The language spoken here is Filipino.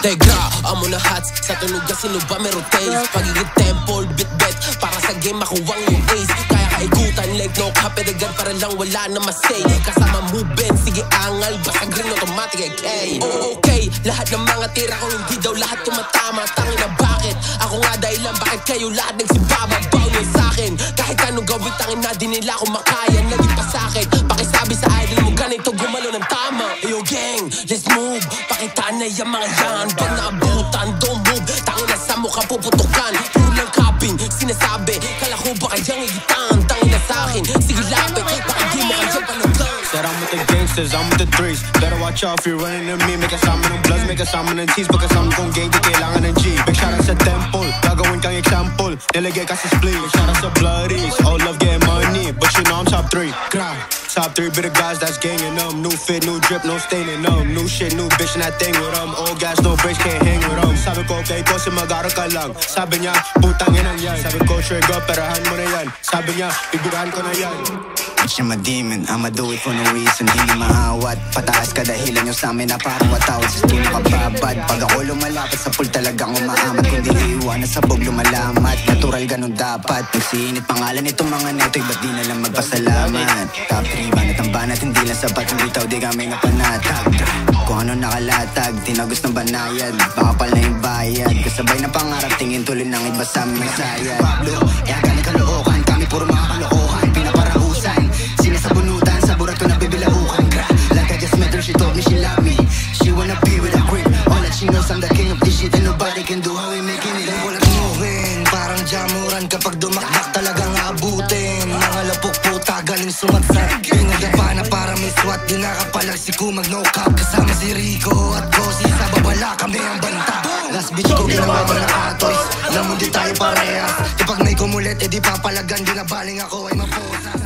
Tegra, amo na hats sa tunog na sino ba meron taste. Pagiging temple, bit-bet para sa game makuwang yung ace. Kaya kaikutan like no kapiragan para lang wala na masay. Kasama movement, sige angal, basta green automatic okay. Okay, lahat ng mga tira ko hindi daw lahat tumatama. Tangin na bakit? Ako nga dahilan bakit kayo lahat nagsibababaw nyo sa'kin. Kahit anong gawin tangin na di nila ako makaya. Naging pasakit, pakisabi sa idol mo ganito gumalo ng tama. Yo gang, let's move, pakita na yung mga yan. Pag naabutan, don't move, tangin na sa mukha puputukan. Puro lang capping, sinasabi, kala ko ba kayang igitan. Tangin na sa'kin, sige lapit, baka di mo kayang panagan. Said I'm with the gangsters, I'm with the threes. Better watch out if you're running to me. Make kasama ng bloods, make kasama ng tees. Pagkasama kong gang, di kailangan ng G. Big shout out sa temple, gagawin kang example. Nilagay ka sa split, big shout out sa bloodies. All love getting money, but you know I'm top 3. Top 3 bit of guys that's ganging them. New fit, new drip, no staining them. New shit, new bitch and that thing with them. Old gas, no brakes, can't hang with them. Sabi ko okay, kasi mag-aaral ka lang. Sabi niya, putang inang yan. Sabi ko trigger, perahan mo na yan. Sabi niya, bibirahan ko na yan. I'm a demon, I'ma do it for no reason. Hindi maawat, pataas ka dahilan yung sa'min na parang watawat sa skin makababad. Pag ako lumalapit sa pool talagang umaamat. Kung di iiwanan sa bog lumalamat, natural ganun dapat. Nagsiinit pangalan itong mga neto'y ba't di nalang magpasalamat. Top 3 banat ang banat, hindi lang sapat. Yung bitaw di kami nga panatag. Kung ano nakalatag, tinagos ng banayad. Baka pala na yung bayad, kasabay na pangarap. Tingin tuloy ng iba sa aming sayad. Pablo, kami kalookan, kami puro mga kalokohan. Pinaparahusan, sinasabunutan, sa burat ko nabibilaukan. Like I just met her, she told me she love me. She wanna be with a grip. All that she knows, I'm the king of this shit. And nobody can do how we making it. Walang tumuhin, parang jamuran. Kapag dumakdak talagang abutin. Mga lapok puta, galing sumagsat. Pinagapa na para may SWAT. Di nakapalag si Kumag, no cap. Kasama si Rico at Cosi. Sa babala kami ang banta. Last bitch ko ginawa ko ng atoys. Alam mo di tayo parehas. Kapag may kumulit, edi papalagan. Di na baling ako ay maposa.